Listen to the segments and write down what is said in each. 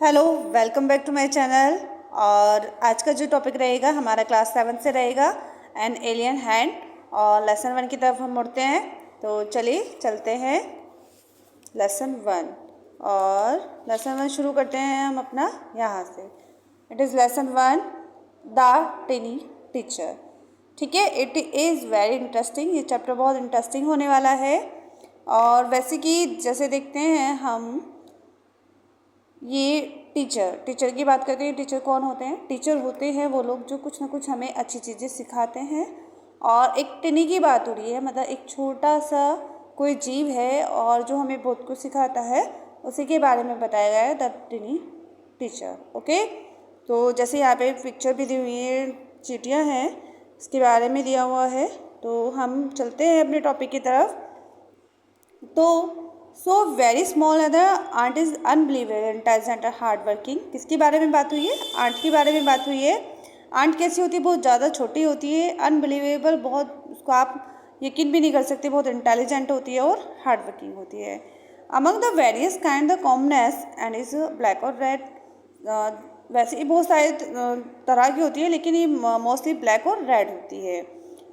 Hello, welcome back to my channel. और आज का जो टॉपिक रहेगा हमारा क्लास 7 से रहेगा एन एलियन हैंड। और लेसन 1 की तरफ हम मुड़ते हैं, तो चलिए चलते हैं लेसन 1। और लेसन 1 शुरू करते हैं हम अपना यहाँ से। It is lesson 1 the टिनी teacher. ठीक है, इट इज़ वेरी इंटरेस्टिंग। ये चैप्टर बहुत इंटरेस्टिंग होने वाला है। और वैसे कि जैसे देखते हैं हम, ये टीचर की बात करते हैं। टीचर कौन होते हैं? टीचर होते हैं वो लोग जो कुछ ना कुछ हमें अच्छी चीज़ें सिखाते हैं। और एक टिनी की बात हो रही है, मतलब एक छोटा सा कोई जीव है और जो हमें बहुत कुछ सिखाता है, उसी के बारे में बताया गया है द टिनी टीचर। ओके, तो जैसे यहाँ पे पिक्चर भी दी हुई है, चींटियाँ हैं, इसके बारे में दिया हुआ है। तो हम चलते हैं अपने टॉपिक की तरफ। तो so very small and ant is unbelievable intelligent और हार्ड वर्किंग। किसके बारे में बात हुई है? आंट के बारे में बात हुई है। आंट कैसी होती है? बहुत ज़्यादा छोटी होती है, अनबिलीवेबल, बहुत उसको आप यकीन भी नहीं कर सकते, बहुत इंटेलिजेंट होती है और हार्ड वर्किंग होती है। Among the various kind the commonest and is black और रेड। वैसे ये बहुत सारे तरह की होती है, लेकिन ये मोस्टली ब्लैक और रेड होती है।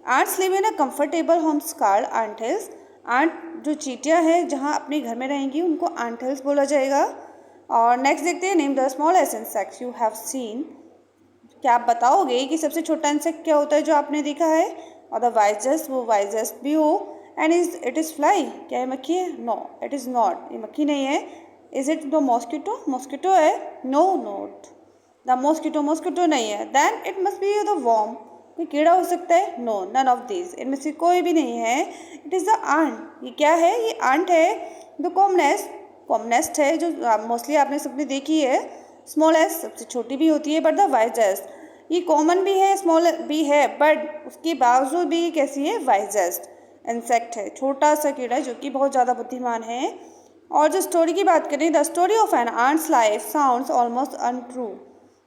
Ants live in a comfortable homes called ant hills. Ant जो चींटियाँ हैं जहाँ अपने घर में रहेंगी उनको आंट हिल्स बोला जाएगा। और नेक्स्ट देखते हैं, name the smallest insects you have seen. क्या आप बताओगे कि सबसे छोटा इंसेक्ट क्या होता है जो आपने देखा है? और द वाइजेस्ट, वो वाइजेस्ट भी हो। And it is fly. क्या ये मक्खी है? नो, इट इज़ नॉट, ये मक्खी नहीं है। Is it the mosquito? Mosquito है? नो, नॉट द मॉस्किटो नहीं है। Then it must be the worm. कोई कीड़ा हो सकता है? नो, नन ऑफ दिस, इनमें से कोई भी नहीं है। It is the ant. ये क्या है? ये आंट है। द कॉमनेस्ट है, जो मोस्टली आपने सबने देखी है। स्मॉलेस्ट सबसे छोटी भी होती है, बट द वाइजेस्ट, ये कॉमन भी है, स्मॉल भी है, बट उसके बावजूद भी ये कैसी है? वाइजेस्ट इंसेक्ट है, छोटा सा कीड़ा जो कि बहुत ज़्यादा बुद्धिमान है। और जो स्टोरी की बात करें, the story of an ant's life sounds almost untrue.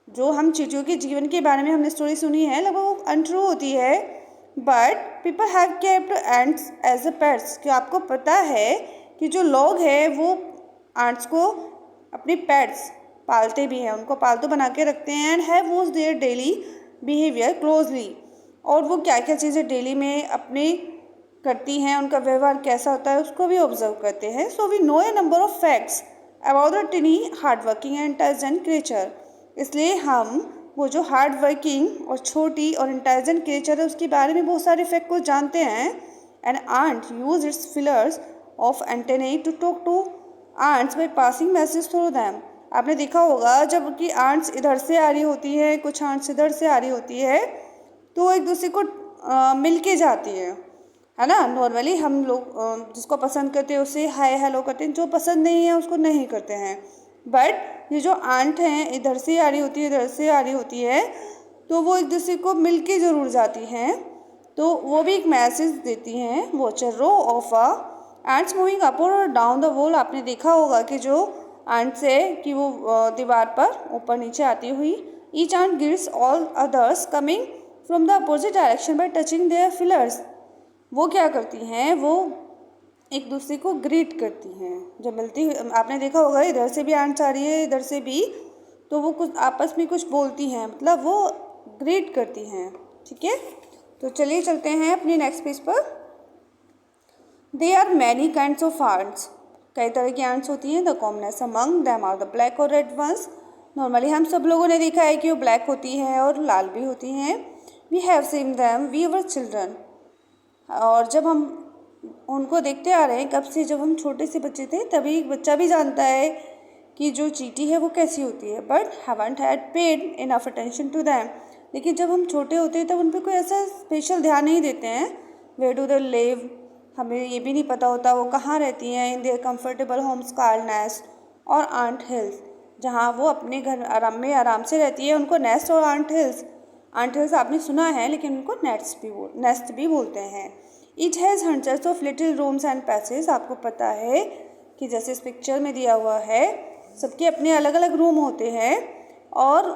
जो हम चींटियों के जीवन के बारे में हमने स्टोरी सुनी है, लगभग वो अनट्रू होती है। But people have kept ants as a pets. क्या आपको पता है कि जो लोग हैं वो आंट्स को अपनी पेट्स पालते भी हैं, उनको पालतू बना के रखते हैं। And have watch their daily behaviour closely. और वो क्या क्या चीज़ें डेली में अपनी करती हैं, उनका व्यवहार कैसा होता है, उसको भी ऑब्जर्व करते हैं। So we know a number of facts about the tiny hard working and intelligent creature. इसलिए हम वो जो हार्ड वर्किंग और छोटी और इंटेलिजेंट क्रिएचर है उसके बारे में बहुत सारे फैक्ट को जानते हैं। And ant use its feelers of antennae to talk to ants by passing message through them. आपने देखा होगा जब कि आंट्स इधर से आ रही होती है, कुछ आंट्स इधर से आ रही होती है, तो एक दूसरे को मिल के जाती है ना। नॉर्मली हम लोग जिसको पसंद करते हैं उसे हाय हेलो करते हैं, जो पसंद नहीं है उसको नहीं करते हैं। बट ये जो आंट हैं, इधर से आ रही होती है, इधर से आ रही होती है, तो वो एक दूसरे को मिल के ज़रूर जाती हैं। तो वो भी एक मैसेज देती हैं। Watch a row of a ants moving up और डाउन द वॉल। आपने देखा होगा कि जो एंट्स है कि वो दीवार पर ऊपर नीचे आती हुई, each ant gives all others coming from the opposite direction by touching their feelers. वो क्या करती हैं? वो एक दूसरे को ग्रीट करती हैं जब मिलती हुई। आपने देखा होगा इधर से भी आंट्स आ रही है, इधर से भी, तो वो कुछ आपस में कुछ बोलती हैं, मतलब वो ग्रीट करती हैं। ठीक है, तो चलिए चलते हैं अपनी नेक्स्ट पेज पर। There are many kinds of ants. कई तरह की आंट्स होती हैं। The commonest among them are the black और रेड वंस। नॉर्मली हम सब लोगों ने देखा है कि वो ब्लैक होती हैं और लाल भी होती हैं। We have seen them we were children. और जब हम उनको देखते आ रहे हैं कब से, जब हम छोटे से बच्चे थे, तभी एक बच्चा भी जानता है कि जो चींटी है वो कैसी होती है। But haven't had paid enough attention to them. लेकिन जब हम छोटे होते हैं तब उन पर कोई ऐसा स्पेशल ध्यान नहीं देते हैं। वेयर डू दे लिव, हमें ये भी नहीं पता होता वो कहाँ रहती हैं। In their comfortable homes called nest और आंट हिल्स, जहाँ वो अपने घर आराम से रहती है, उनको नेस्ट और आंट हिल्स आपने सुना है, लेकिन उनको नेस्ट भी बोलते हैं। It has hundreds of little rooms and passage. आपको पता है कि जैसे इस पिक्चर में दिया हुआ है, सबके अपने अलग अलग रूम होते हैं और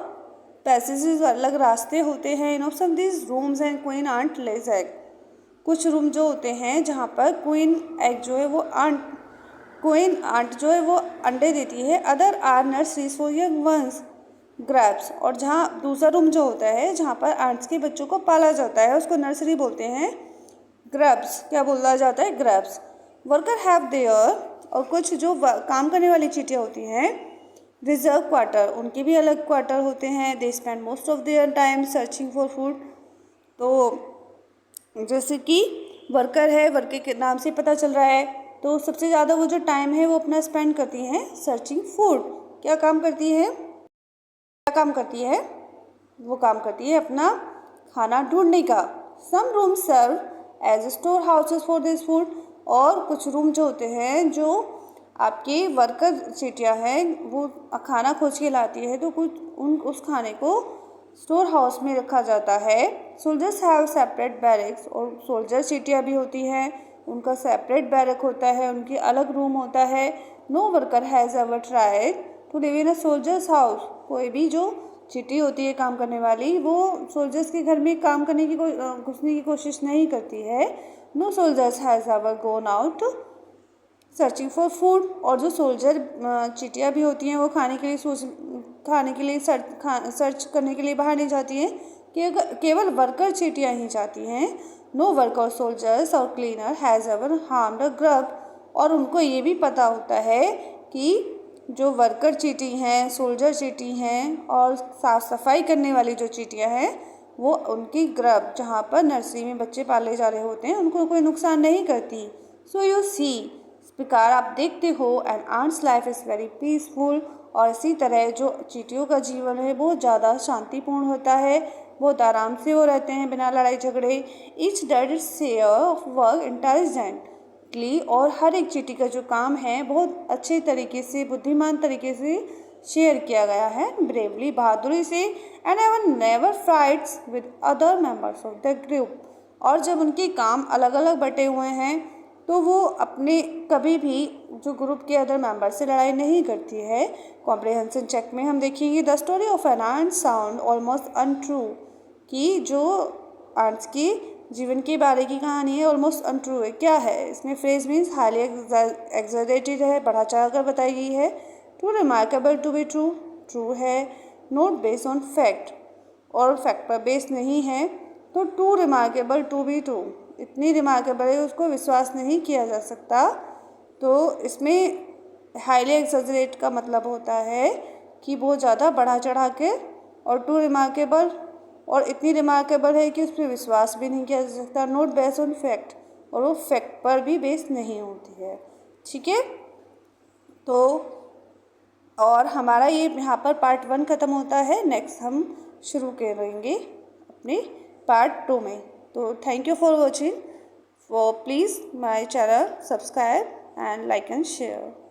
पैसेजेस, अलग रास्ते होते हैं। In of some this rooms and queen ant lays egg. कुछ रूम जो होते हैं जहाँ पर क्वीन एग जो है वो आंट क्वीन आंट जो है वो अंडे देती है। Other are nurseries for young ones grabs, और जहाँ दूसरा रूम जो होता है जहाँ पर आंट्स के बच्चों को पाला जाता है उसको नर्सरी बोलते हैं। ग्रैब्स क्या बोला जाता है? ग्रैब्स। वर्कर हैव देयर, और कुछ जो काम करने वाली चींटियाँ होती हैं, रिजर्व क्वार्टर, उनके भी अलग क्वार्टर होते हैं। They spend most of their time searching for food. तो जैसे कि वर्कर है, वर्कर के नाम से पता चल रहा है, तो सबसे ज़्यादा वो जो टाइम है वो अपना स्पेंड करती हैं सर्चिंग फूड। क्या काम करती है? वो काम करती है अपना खाना ढूंढने का। Some room serve as store houses for this food, और कुछ रूम जो होते हैं जो आपके वर्कर चींटियाँ हैं वो खाना खोज के लाती है, तो कुछ उस खाने को स्टोर हाउस में रखा जाता है। सोल्जर्स हैव सेपरेट बैरक्स, और सोल्जर चींटियाँ भी होती हैं, उनका सेपरेट बैरक होता है, उनकी अलग रूम होता है। No worker has ever tried to live in a soldier's house, कोई भी जो चींटी होती है काम करने वाली वो सोल्जर्स के घर में काम करने की घुसने की कोशिश नहीं करती है। No soldiers has ever gone out searching for food, और जो सोल्जर चींटियाँ भी होती हैं वो खाने के लिए सर्च करने के लिए बाहर नहीं जाती हैं, केवल वर्कर चींटियाँ ही जाती हैं। नो वर्कर सोल्जर्स और cleaner has ever harmed a grub, और उनको ये भी पता होता है कि जो वर्कर चींटी हैं, सोल्जर चींटी हैं, और साफ़ सफाई करने वाली जो चींटियाँ हैं वो उनकी ग्रब, जहाँ पर नर्सरी में बच्चे पाले जा रहे होते हैं, उनको कोई नुकसान नहीं करती। सो यू सी, इस प्रकार आप देखते हो, and ant's life is very peaceful, और इसी तरह जो चींटियों का जीवन है बहुत ज़्यादा शांतिपूर्ण होता है, बहुत आराम से वो रहते हैं बिना लड़ाई झगड़े। Each does its share of work intelligently, और हर एक चींटी का जो काम है बहुत अच्छे तरीके से, बुद्धिमान तरीके से शेयर किया गया है, ब्रेवली, बहादुरी से। And ever never fights with other members of the group, और जब उनके काम अलग अलग बटे हुए हैं तो वो अपने कभी भी जो ग्रुप के अदर मेंबर से लड़ाई नहीं करती है। कॉम्प्रिहेंशन चेक में हम देखेंगे the story of an ant sound almost untrue, कि जो आंट्स की जीवन के बारे की कहानी है ऑलमोस्ट अनट्रू है। क्या है इसमें? फ्रेज मीन्स हाईली एग्जैजरेटेड है, बढ़ा चढ़ा कर बताई गई है। Too remarkable to be true, true है। नोट बेस्ड ऑन फैक्ट, और फैक्ट पर बेस नहीं है, तो too remarkable to be true, इतनी रिमार्केबल है उसको विश्वास नहीं किया जा सकता। तो इसमें हाईली एक्सैजरेट का मतलब होता है कि बहुत ज़्यादा बढ़ा चढ़ा के, और टू रिमार्केबल, और इतनी रिमार्केबल है कि उस पर विश्वास भी नहीं किया जा सकता। नोट बेस्ड ऑन फैक्ट, और वो फैक्ट पर भी बेस नहीं होती है। ठीक है, तो और हमारा ये यहाँ पर पार्ट 1 ख़त्म होता है। नेक्स्ट हम शुरू करेंगे अपने पार्ट 2 में। तो thank you for watching. Please my channel subscribe and like and share.